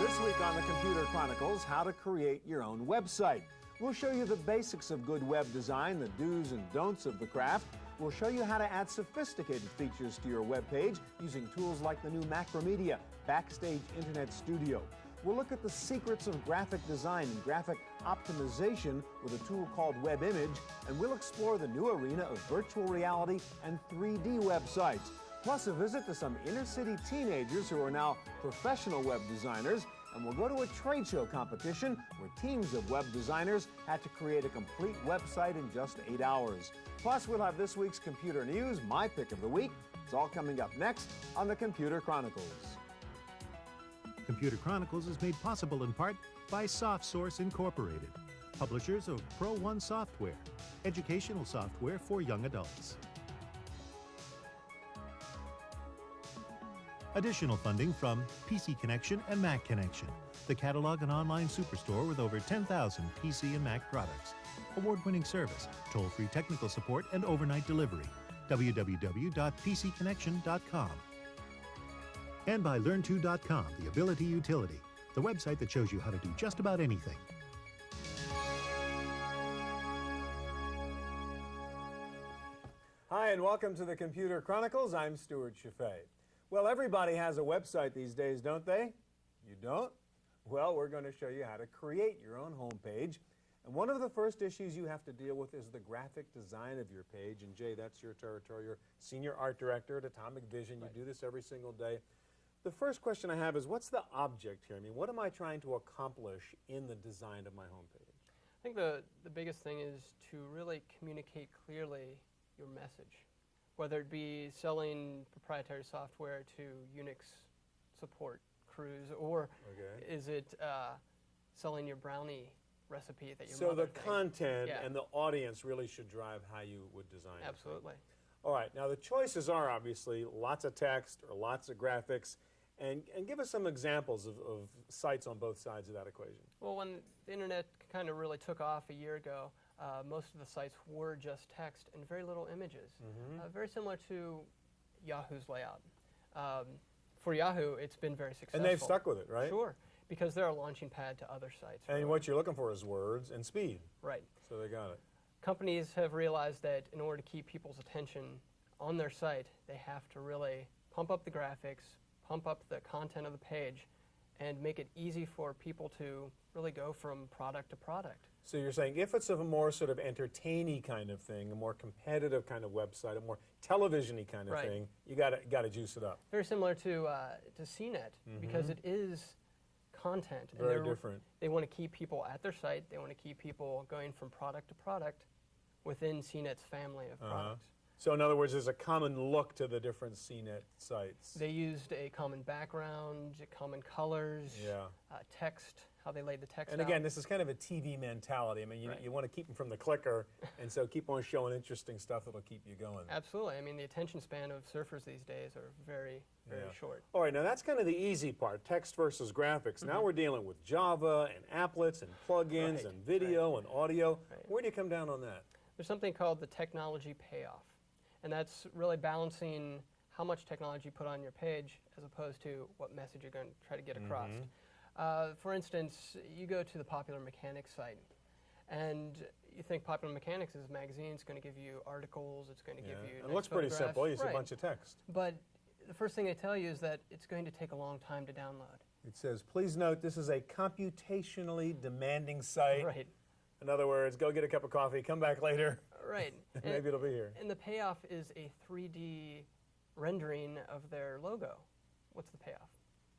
This week on the Computer Chronicles, how to create your own website. We'll show you the basics of good web design, the do's and don'ts of the craft. We'll show you how to add sophisticated features to your web page using tools like the new Macromedia Backstage Internet Studio. We'll look at the secrets of graphic design and graphic optimization with a tool called WebImage, and we'll explore the new arena of virtual reality and 3D websites. Plus a visit to some inner-city teenagers who are now professional web designers, and we'll go to a trade show competition where teams of web designers had to create a complete website in just 8 hours. Plus, we'll have this week's computer news, my pick of the week. It's all coming up next on the Computer Chronicles. Computer Chronicles is made possible in part by SoftSource Incorporated, publishers of Pro One software, educational software for young adults. Additional funding from PC Connection and Mac Connection, the catalog and online superstore with over 10,000 PC and Mac products. Award-winning service, toll-free technical support, and overnight delivery. www.pcconnection.com. And by Learn2.com, the Ability Utility, the website that shows you how to do just about anything. Hi, and welcome to the Computer Chronicles. I'm Stewart Cheifet. Well, everybody has a website these days, don't they? You don't? Well, we're going to show you how to create your own homepage. And one of the first issues you have to deal with is the graphic design of your page. And Jay, that's your territory. You're senior art director at Atomic Vision. You do this every single day. The first question I have is, what's the object here? I mean, what am I trying to accomplish in the design of my homepage? I think the biggest thing is to really communicate clearly your message, whether it be selling proprietary software to Unix support crews, or is it selling your brownie recipe that your So mother the thinks. content and the audience really should drive how you would design it. Absolutely. All right, now the choices are obviously lots of text or lots of graphics, and give us some examples of sites on both sides of that equation. Well, when the internet kind of really took off a year ago, most of the sites were just text and very little images. Very similar to Yahoo's layout. For Yahoo, it's been very successful. And they've stuck with it, right? Sure, because they're a launching pad to other sites. And really. what you're looking for is words and speed. Right. So they got it. Companies have realized that in order to keep people's attention on their site, they have to really pump up the graphics, pump up the content of the page, and make it easy for people to really go from product to product. So you're saying if it's a more sort of entertaining kind of thing, a more competitive kind of website, a more television-y kind of thing, you got to juice it up. Very similar to CNET, because it is content. Very different. They want to keep people at their site. They want to keep people going from product to product within CNET's family of products. So in other words, there's a common look to the different CNET sites. They used a common background, common colors, text, how they laid the text And again, out. this is kind of a TV mentality. I mean, you want to keep them from the clicker, and so keep on showing interesting stuff that'll keep you going. Absolutely. I mean, the attention span of surfers these days are very, very short. All right, now that's kind of the easy part, text versus graphics. Now we're dealing with Java and applets and plugins and video and audio. Where do you come down on that? There's something called the technology payoff, and that's really balancing how much technology you put on your page as opposed to what message you're going to try to get across. For instance, you go to the Popular Mechanics site, and you think Popular Mechanics is a magazine. It's going to give you articles. It's going to give you It looks pretty photographs. simple. You see a bunch of text. But the first thing they tell you is that it's going to take a long time to download. It says, please note this is a computationally demanding site. Right. In other words, go get a cup of coffee, come back later. Right. Maybe it'll be here. And the payoff is a 3D rendering of their logo. What's the payoff?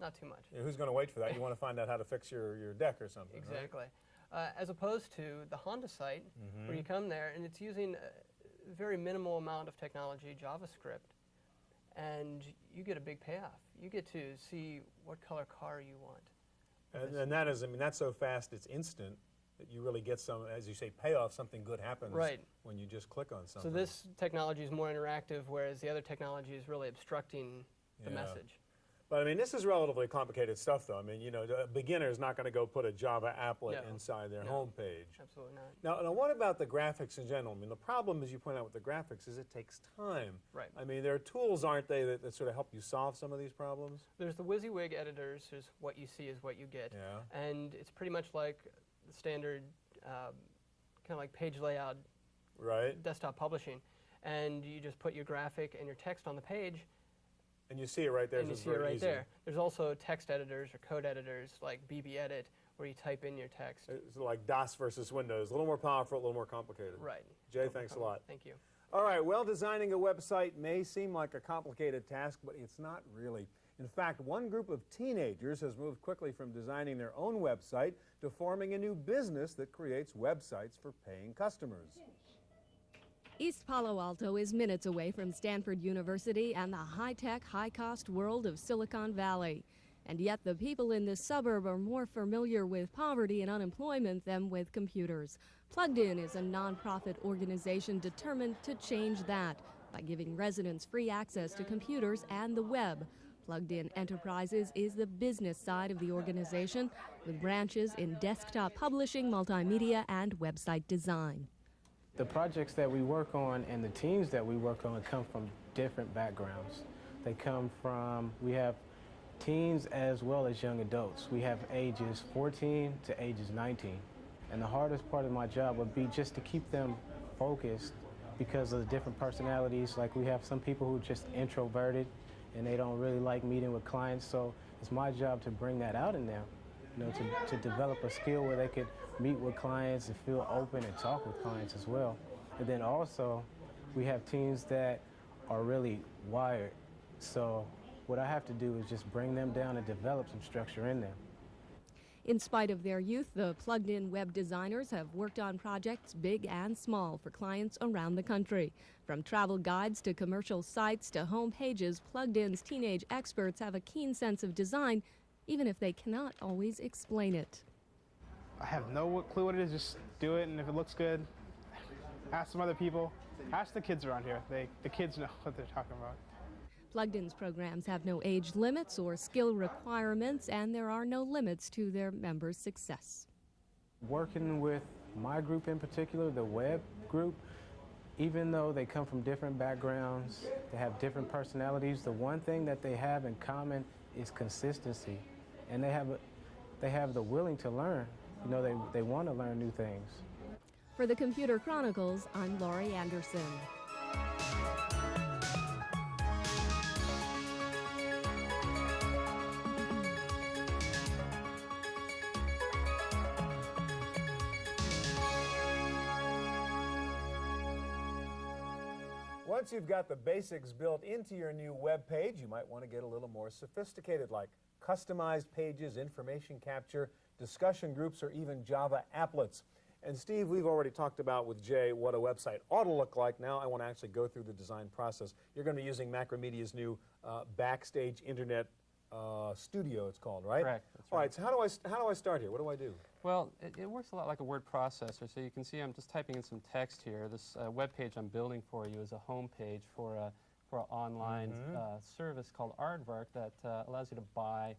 Not too much. Yeah, who's going to wait for that? You want to find out how to fix your deck or something. Exactly. Right? As opposed to the Honda site, where you come there and it's using a very minimal amount of technology, JavaScript, and you get a big payoff. You get to see what color car you want. And that is, I mean, that's so fast, it's instant, that you really get some, as you say, payoff, something good happens when you just click on something. So this technology is more interactive, whereas the other technology is really obstructing the message. But I mean, this is relatively complicated stuff, though. I mean, you know, a beginner is not going to go put a Java applet No. inside their No. home page. Absolutely not. Now, what about the graphics in general? I mean, the problem, as you point out with the graphics, is it takes time. Right. I mean, there are tools, aren't they, that sort of help you solve some of these problems? There's the WYSIWYG editors. There's what you see is what you get. Yeah. And it's pretty much like the standard kind of like page layout Right. desktop publishing. And you just put your graphic and your text on the page. And you see it right there. And so you it's see it very right easy. there. There's also text editors or code editors like BBEdit where you type in your text. It's like DOS versus Windows. A little more powerful, a little more complicated. Right. Jay, thanks a lot. Thank you. All right, well, designing a website may seem like a complicated task, but it's not really. In fact, one group of teenagers has moved quickly from designing their own website to forming a new business that creates websites for paying customers. East Palo Alto is minutes away from Stanford University and the high-tech, high-cost world of Silicon Valley. And yet the people in this suburb are more familiar with poverty and unemployment than with computers. Plugged In is a nonprofit organization determined to change that by giving residents free access to computers and the web. Plugged In Enterprises is the business side of the organization, with branches in desktop publishing, multimedia, and website design. The projects that we work on and the teams that we work on come from different backgrounds. They come from, we have teens as well as young adults. We have ages 14 to ages 19. And the hardest part of my job would be just to keep them focused because of the different personalities. Like we have some people who are just introverted and they don't really like meeting with clients. So it's my job to bring that out in them, you know, to develop a skill where they could meet with clients and feel open and talk with clients as well. And then also, we have teams that are really wired. So what I have to do is just bring them down and develop some structure in them. In spite of their youth, the Plugged In web designers have worked on projects big and small for clients around the country. From travel guides to commercial sites to home pages, Plugged In's teenage experts have a keen sense of design, even if they cannot always explain it. I have no clue what it is, just do it, and if it looks good, ask some other people. Ask the kids around here. The kids know what they're talking about. Plugged In's programs have no age limits or skill requirements, and there are no limits to their members' success. Working with my group in particular, the web group, even though they come from different backgrounds, they have different personalities, the one thing that they have in common is consistency. And they have the willing to learn. You know, they want to learn new things. For the Computer Chronicles, I'm Laurie Anderson. Once you've got the basics built into your new web page, you might want to get a little more sophisticated, like customized pages, information capture, discussion groups, or even Java applets. And Steve, we've already talked about with Jay what a website ought to look like. Now I want to actually go through the design process. You're going to be using Macromedia's new Backstage Internet Studio, it's called, right? Correct. That's All right. right, so how do I start here? What do I do? Well, it works a lot like a word processor. So you can see I'm just typing in some text here. This web page I'm building for you is a home page for an online service called Aardvark that allows you to buy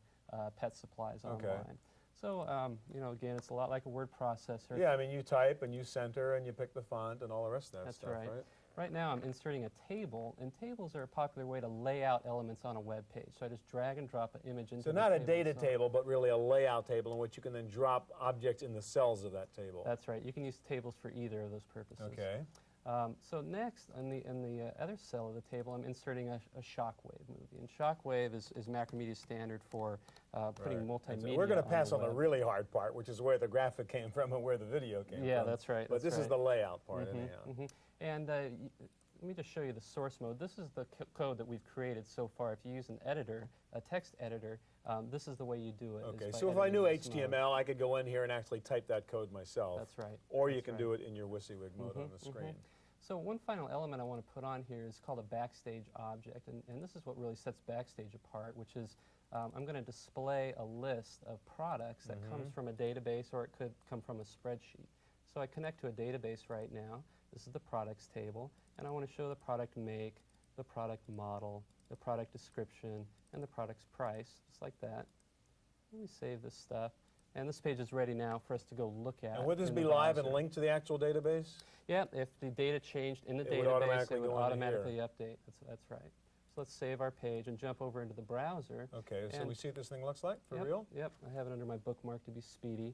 pet supplies online. So, you know, again, it's a lot like a word processor. Yeah, I mean, you type and you center and you pick the font and all the rest of that That's stuff, right. Right now I'm inserting a table, and tables are a popular way to lay out elements on a web page. So I just drag and drop an image into So the not a table data itself. table, but really a layout table in which you can then drop objects in the cells of that table. That's right. You can use tables for either of those purposes. Okay. So next, in the other cell of the table, I'm inserting a shockwave movie. And shockwave is Macromedia's standard for putting multimedia. We're going to pass on the web. really hard part, which is where the graphic came from and where the video came from. Yeah, that's right. But this is the layout part, anyhow. And let me just show you the source mode. This is the code that we've created so far. If you use an editor, a text editor, this is the way you do it. Okay, is by so if I knew editing this mode. HTML, I could go in here and actually type that code myself. That's right. Or you That's can right. do it in your WYSIWYG mode on the screen. So one final element I want to put on here is called a backstage object, and this is what really sets Backstage apart, which is I'm going to display a list of products that comes from a database, or it could come from a spreadsheet. So I connect to a database right now. This is the products table, and I want to show the product make, the product model, the product description, and the product's price, just like that. And we save this stuff. And this page is ready now for us to go look at. And would this in be the live and browser. linked to the actual database? Yeah, if the data changed in the It would database, automatically it would go into automatically update. That's right. So let's save our page and jump over into the browser. Okay, so And we see what this thing looks like for Yep, real? Yep, I have it under my bookmark to be speedy.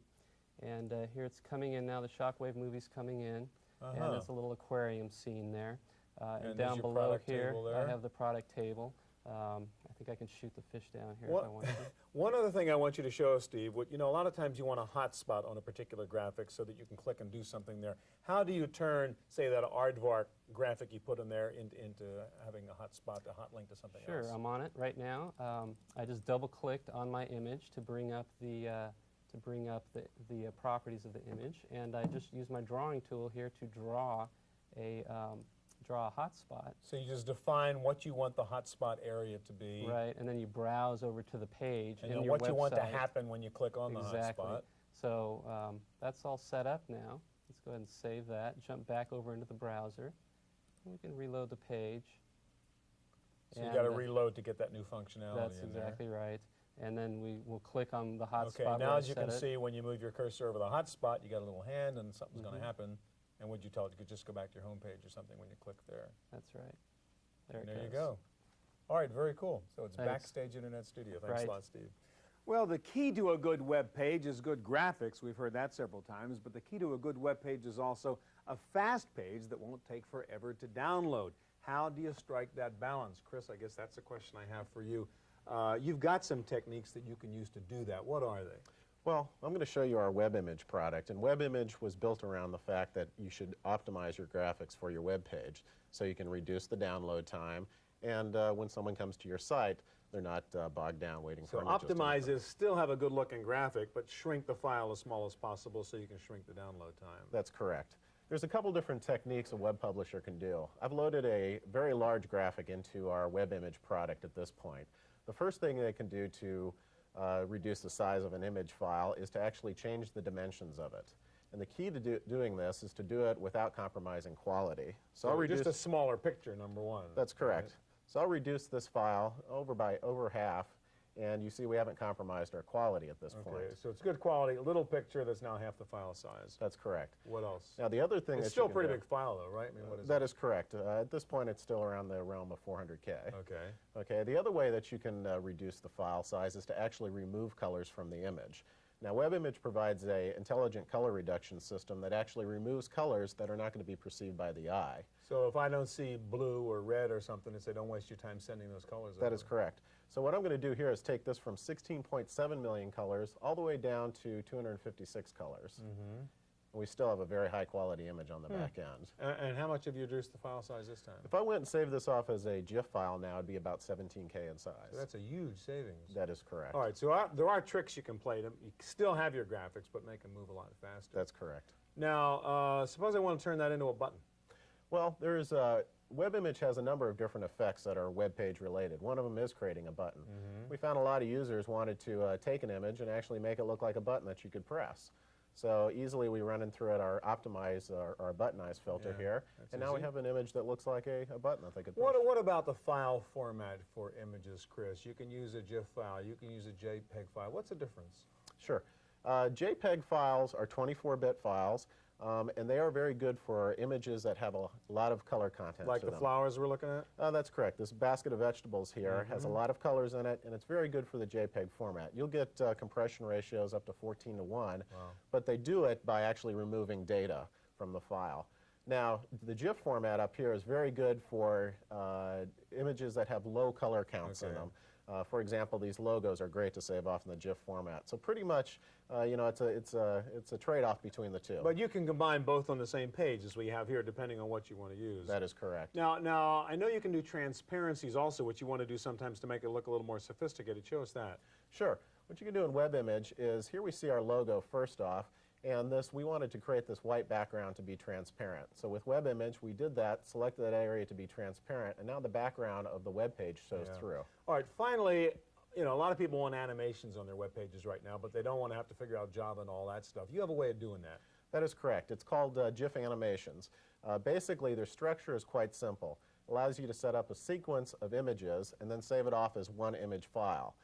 And here it's coming in now, the Shockwave movie's coming in. And there's a little aquarium scene there. And And down there's your below product here, table I there. have the product table. I think I can shoot the fish down here What- if I want to. One other thing I want you to show us, Steve, you know, a lot of times you want a hotspot on a particular graphic so that you can click and do something there. How do you turn, say, that aardvark graphic you put in there into having a hotspot, a hot link to something Sure, else? I'm on it right now. I just double-clicked on my image to bring up the properties of the image, and I just use my drawing tool here to draw a hotspot. So you just define what you want the hotspot area to be. Right, and then you browse over to the page And in then your what you want to website. happen when you click on Exactly. the hotspot. So that's all set up now. Let's go ahead and save that. Jump back over into the browser. And we can reload the page. So you got to reload to get that new functionality That's in exactly right. And then we will click on the hotspot. Okay, where now I as you set can it. see, when you move your cursor over the hotspot, you got a little hand and something's going to happen. And would you tell it you could just go back to your home page or something when you click there? That's right. There And it there you goes. go. All right, very cool. So it's Thanks. Backstage Internet Studio. Thanks Right. a lot, Steve. Well, the key to a good web page is good graphics. We've heard that several times. But the key to a good web page is also a fast page that won't take forever to download. How do you strike that balance? Chris, I guess that's a question I have for you. You've got some techniques that you can use to do that. What are they? Well, I'm going to show you our WebImage product. And WebImage was built around the fact that you should optimize your graphics for your web page so you can reduce the download time. And when someone comes to your site, they're not bogged down waiting So for images to optimize open. is still have a good looking graphic, but shrink the file as small as possible so you can shrink the download time. That's correct. There's a couple different techniques a web publisher can do. I've loaded a very large graphic into our WebImage product at this point. The first thing they can do to reduce the size of an image file is to actually change the dimensions of it. And the key to doing this is to do it without compromising quality. So I'll reduce just a smaller picture, number one. That's correct. So I'll reduce this file over half, and you see we haven't compromised our quality at this point. Okay, so it's good quality, a little picture that's now half the file size. That's correct. What else? Now the other thing It's that still you a can pretty do- big file though, right? I mean, what is That it? is correct. At this point, it's still around the realm of 400K. Okay. Okay. The other way that you can reduce the file size is to actually remove colors from the image. Now, WebImage provides an intelligent color reduction system that actually removes colors that are not going to be perceived by the eye. So if I don't see blue or red or something, and say don't waste your time sending those colors That over. is correct. So what I'm going to do here is take this from 16.7 million colors all the way down to 256 colors. And we still have a very high quality image on the back end. And how much have you reduced the file size this time? If I went and saved this off as a GIF file now, it'd be about 17K in size. So that's a huge savings. That is correct. All right, so there are tricks you can play. You still have your graphics, but make them move a lot faster. That's correct. Now, suppose I want to turn that into a button. Well, WebImage has a number of different effects that are web page related. One of them is creating a button. We found a lot of users wanted to take an image and actually make it look like a button that you could press. So easily we run in through it our optimize, our buttonize filter Yeah, here, that's and now we easy. have an image that looks like a button that they could push. What about the file format for images, Chris? You can use a GIF file, you can use a JPEG file. What's the difference? Sure. JPEG files are 24-bit files, and they are very good for images that have a lot of color content Like to the them. flowers we're looking at? That's correct. This basket of vegetables here has a lot of colors in it, and it's very good for the JPEG format. You'll get compression ratios up to 14:1, but they do it by actually removing data from the file. Now, the GIF format up here is very good for images that have low color counts in them. For example, these logos are great to save off in the GIF format. So pretty much, you know, it's a trade-off between the two. But you can combine both on the same page as we have here, depending on what you want to use. That is correct. Now, I know you can do transparencies also, which you want to do sometimes to make it look a little more sophisticated. Show us that. Sure. What you can do in WebImage is, here we see our logo first off, and we wanted to create this white background to be transparent. So with WebImage, we did that, selected that area to be transparent, and now the background of the web page shows through. All right, finally, you know, a lot of people want animations on their web pages right now, but they don't want to have to figure out Java and all that stuff. You have a way of doing that. That is correct. It's called GIF animations. Basically, their structure is quite simple. allows you to set up a sequence of images and then save it off as one image file.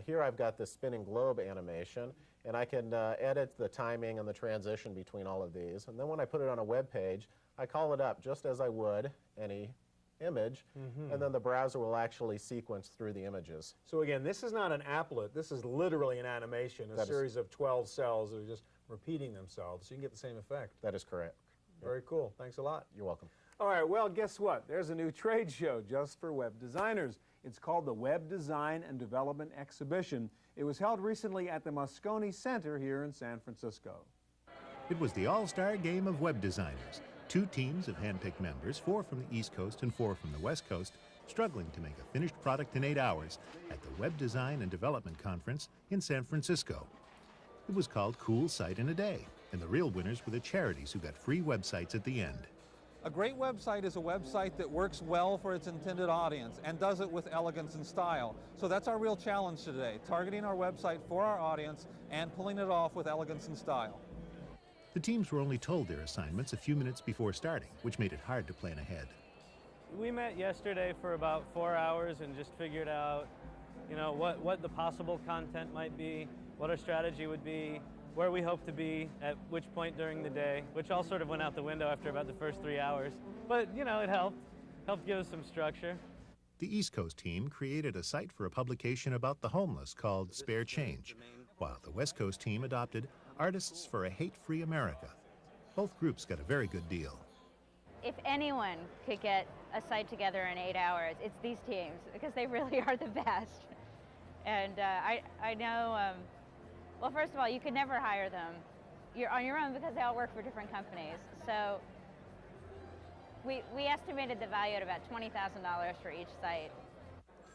Here I've got this spinning globe animation, and I can edit the timing and the transition between all of these. And then when I put it on a web page, I call it up just as I would any image, and then the browser will actually sequence through the images. So again, this is not an applet. This is literally an animation, a series of 12 cells that are just repeating themselves, so you can get the same effect. That is correct. Very cool. Thanks a lot. You're welcome. All right, well, guess what? There's a new trade show just for web designers. It's called the Web Design and Development Exhibition. It was held recently at the Moscone Center here in San Francisco. It was the all-star game of web designers. 2 teams of hand-picked members, 4 from the East Coast and 4 from the West Coast, struggling to make a finished product in 8 hours at the Web Design and Development Conference in San Francisco. It was called Cool Site in a Day, and the real winners were the charities who got free websites at the end. A great website is a website that works well for its intended audience and does it with elegance and style. So that's our real challenge today, targeting our website for our audience and pulling it off with elegance and style. The teams were only told their assignments a few minutes before starting, which made it hard to plan ahead. We met yesterday for about 4 hours and just figured out, what the possible content might be, what our strategy would be, where we hope to be at which point during the day, which all sort of went out the window after about the first 3 hours. But, it helped give us some structure. The East Coast team created a site for a publication about the homeless called Spare Change, while the West Coast team adopted Artists for a Hate-Free America. Both groups got a very good deal. If anyone could get a site together in 8 hours, it's these teams, because they really are the best. And I know, well, first of all, you could never hire them. You're on your own because they all work for different companies. So we estimated the value at about $20,000 for each site.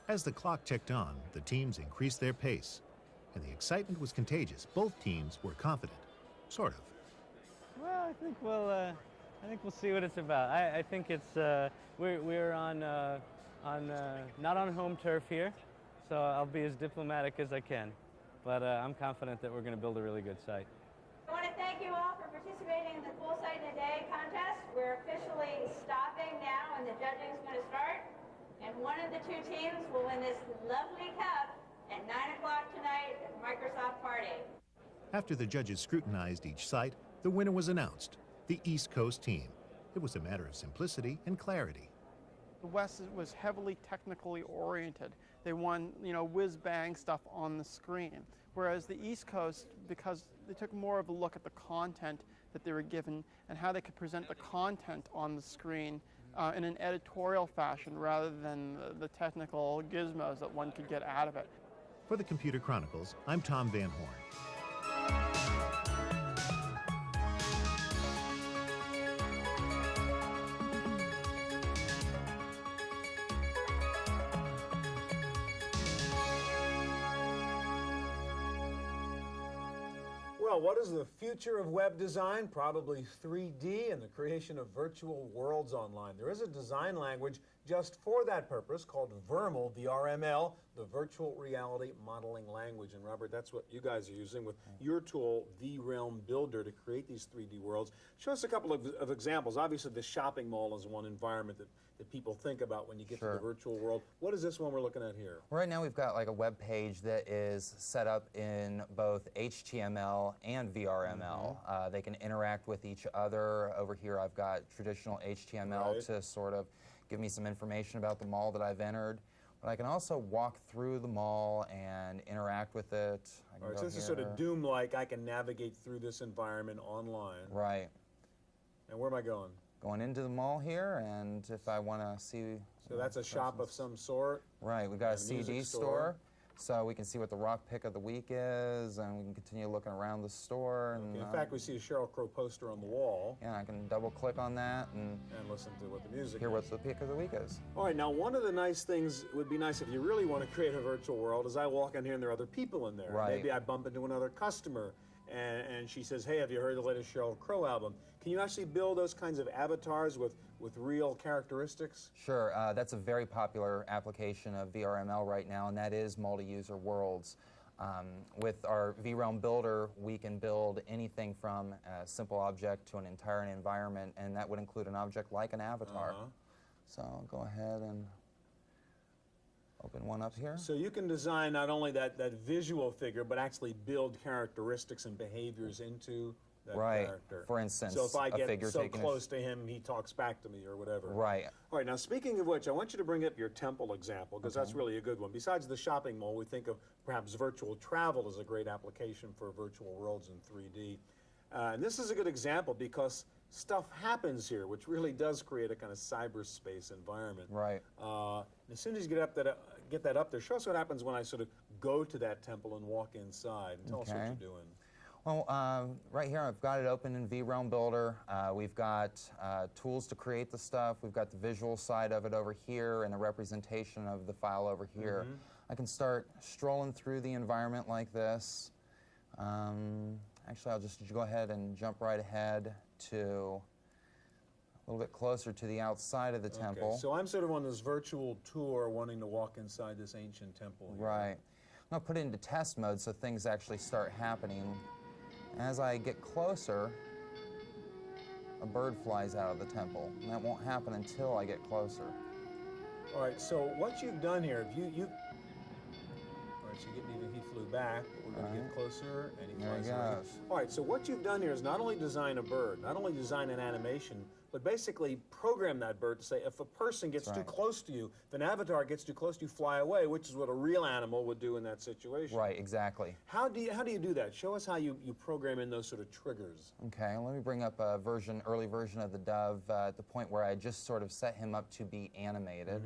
As the clock ticked on, the teams increased their pace, and the excitement was contagious. Both teams were confident, sort of. Well, I think we'll see what it's about. I think it's we're on not on home turf here, so I'll be as diplomatic as I can. But I'm confident that we're going to build a really good site. I want to thank you all for participating in the Cool Site in a Day contest. We're officially stopping now, and the judging is going to start. And one of the 2 teams will win this lovely cup at 9 o'clock tonight at Microsoft Party. After the judges scrutinized each site, the winner was announced, the East Coast team. It was a matter of simplicity and clarity. The West was heavily technically oriented. They won, whiz-bang stuff on the screen. Whereas the East Coast, because they took more of a look at the content that they were given and how they could present the content on the screen in an editorial fashion rather than the technical gizmos that one could get out of it. For the Computer Chronicles, I'm Tom Van Horn. Well, what is the future of web design? Probably 3D and the creation of virtual worlds online. There is a design language just for that purpose called VRML, VRML, the Virtual Reality Modeling Language. And Robert, that's what you guys are using with your tool, VRealm Builder, to create these 3D worlds. Show us a couple of examples. Obviously, the shopping mall is one environment that people think about when you get to the virtual world. What is this one we're looking at here? Right now we've got like a web page that is set up in both HTML and VRML. They can interact with each other. Over here I've got traditional HTML to sort of give me some information about the mall that I've entered. But I can also walk through the mall and interact with it. All right, so this is sort of Doom-like. I can navigate through this environment online. Right. And where am I going? Going into the mall here, and if I want to see... So that's a shop of some sort? Right, we've got a CD store, so we can see what the rock pick of the week is, and we can continue looking around the store. And, in fact, we see a Sheryl Crow poster on the wall. Yeah, I can double-click on that and listen to what the music is. Hear what the pick of the week is. All right, now one of the nice things would be nice if you really want to create a virtual world is I walk in here and there are other people in there. Right. Maybe I bump into another customer and she says, hey, have you heard the latest Sheryl Crow album? Can you actually build those kinds of avatars with real characteristics? Sure, that's a very popular application of VRML right now, and that is multi-user worlds. With our VRealm Builder, we can build anything from a simple object to an entire environment, and that would include an object like an avatar. So I'll go ahead and open one up here. So you can design not only that visual figure, but actually build characteristics and behaviors into that character. For instance, so if I a get figure so taking close to him, he talks back to me or whatever. Right. All right, now speaking of which, I want you to bring up your temple example, because that's really a good one. Besides the shopping mall, we think of perhaps virtual travel as a great application for virtual worlds in 3D. And this is a good example because stuff happens here, which really does create a kind of cyberspace environment. Right. As soon as you get that up there, show us what happens when I sort of go to that temple and walk inside. And tell us what you're doing. Well, right here I've got it open in vRealm Builder. We've got tools to create the stuff. We've got the visual side of it over here and a representation of the file over here. I can start strolling through the environment like this. Actually, I'll just go ahead and jump right ahead to a little bit closer to the outside of the temple. So I'm sort of on this virtual tour wanting to walk inside this ancient temple here. Right. I'm going to put it into test mode so things actually start happening. As I get closer, a bird flies out of the temple. And that won't happen until I get closer. All right, so what you've done here, all right, so he flew back, but we're going to get closer, and he flies away. All right, so what you've done here is not only design a bird, not only design an animation, but basically program that bird to say, if a person gets too close to you, if an avatar gets too close to you, fly away, which is what a real animal would do in that situation. Right, exactly. How do you do that? Show us how you program in those sort of triggers. Okay, let me bring up a early version of the Dove at the point where I just sort of set him up to be animated.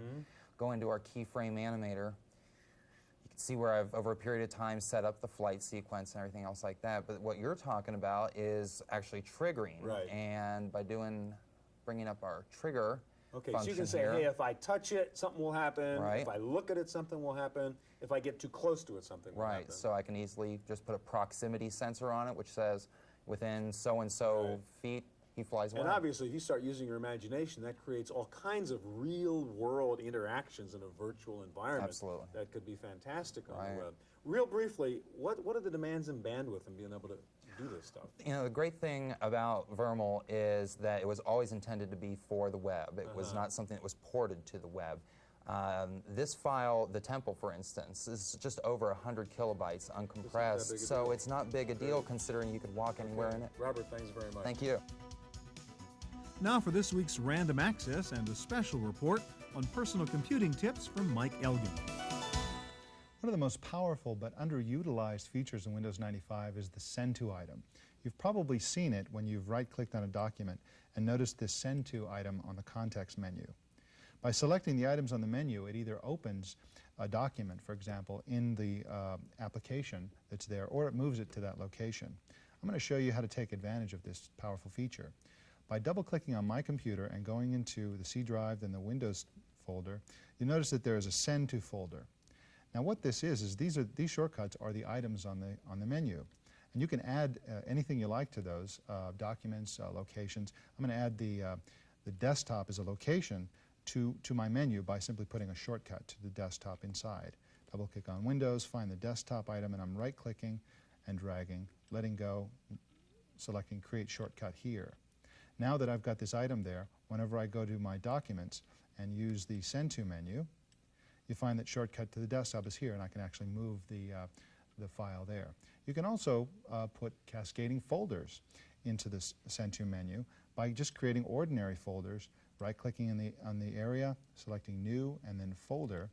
Go into our keyframe animator. You can see where I've, over a period of time, set up the flight sequence and everything else like that. But what you're talking about is actually triggering. Right. And by bringing up our trigger function so you can say, here, hey, if I touch it, something will happen. Right. If I look at it, something will happen. If I get too close to it, something will happen. Right, so I can easily just put a proximity sensor on it, which says within so-and-so feet, he flies away. And obviously, if you start using your imagination, that creates all kinds of real-world interactions in a virtual environment. Absolutely. That could be fantastic on the web. Real briefly, what are the demands in bandwidth and being able to do this stuff? You know, the great thing about Vermal is that it was always intended to be for the web. It was not something that was ported to the web. This file, the temple, for instance, is just over 100 kilobytes uncompressed, so it's not big a deal considering you could walk anywhere in it. Robert, thanks very much. Thank you. Now for this week's Random Access and a special report on personal computing tips from Mike Elgin. One of the most powerful but underutilized features in Windows 95 is the Send To item. You've probably seen it when you've right-clicked on a document and noticed this Send To item on the context menu. By selecting the items on the menu, it either opens a document, for example, in the application that's there, or it moves it to that location. I'm going to show you how to take advantage of this powerful feature. By double-clicking on my computer and going into the C drive, then the Windows folder, you notice that there is a Send To folder. Now what this is these shortcuts are the items on the menu. And you can add anything you like to those, documents, locations. I'm going to add the desktop as a location to my menu by simply putting a shortcut to the desktop inside. Double-click on Windows, find the desktop item, and I'm right-clicking and dragging, letting go, selecting Create Shortcut here. Now that I've got this item there, whenever I go to my documents and use the Send To menu, you find that shortcut to the desktop is here, and I can actually move the file there. You can also put cascading folders into this Send To menu by just creating ordinary folders, right-clicking on the area, selecting New, and then Folder.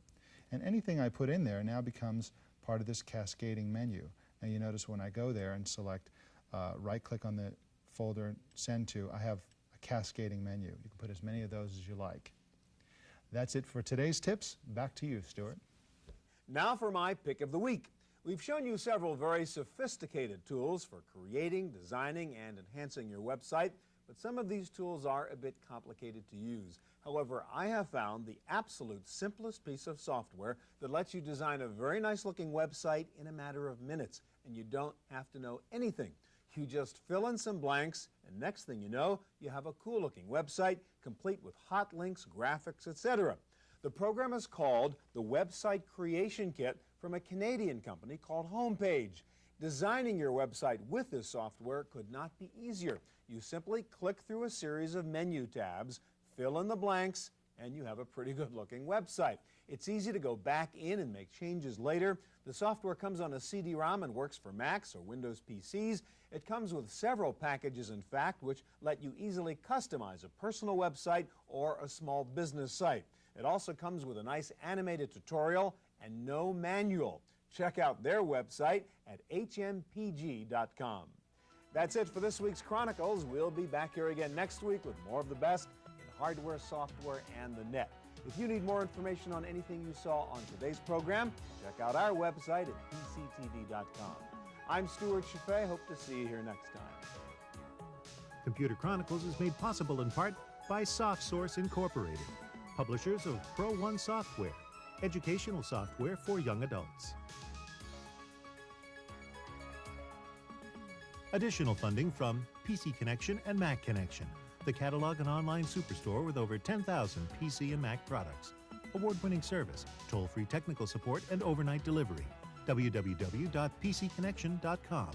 And anything I put in there now becomes part of this cascading menu. Now you notice when I go there and select right-click on the folder, Send To, I have a cascading menu. You can put as many of those as you like. That's it for today's tips. Back to you, Stewart. Now for my pick of the week. We've shown you several very sophisticated tools for creating, designing, and enhancing your website, but some of these tools are a bit complicated to use. However, I have found the absolute simplest piece of software that lets you design a very nice-looking website in a matter of minutes, and you don't have to know anything. You just fill in some blanks, and next thing you know, you have a cool-looking website, complete with hot links, graphics, etc. The program is called the Website Creation Kit from a Canadian company called Homepage. Designing your website with this software could not be easier. You simply click through a series of menu tabs, fill in the blanks, and you have a pretty good-looking website. It's easy to go back in and make changes later. The software comes on a CD-ROM and works for Macs or Windows PCs. It comes with several packages, in fact, which let you easily customize a personal website or a small business site. It also comes with a nice animated tutorial and no manual. Check out their website at hmpg.com. That's it for this week's Chronicles. We'll be back here again next week with more of the best in hardware, software, and the net. If you need more information on anything you saw on today's program, check out our website at pctv.com. I'm Stewart Cheifet. Hope to see you here next time. Computer Chronicles is made possible in part by SoftSource Incorporated, publishers of Pro One software, educational software for young adults. Additional funding from PC Connection and Mac Connection, the catalog and online superstore with over 10,000 PC and Mac products. Award-winning service, toll-free technical support, and overnight delivery. www.pcconnection.com.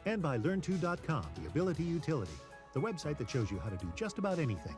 And by Learn2.com, the Ability Utility, the website that shows you how to do just about anything.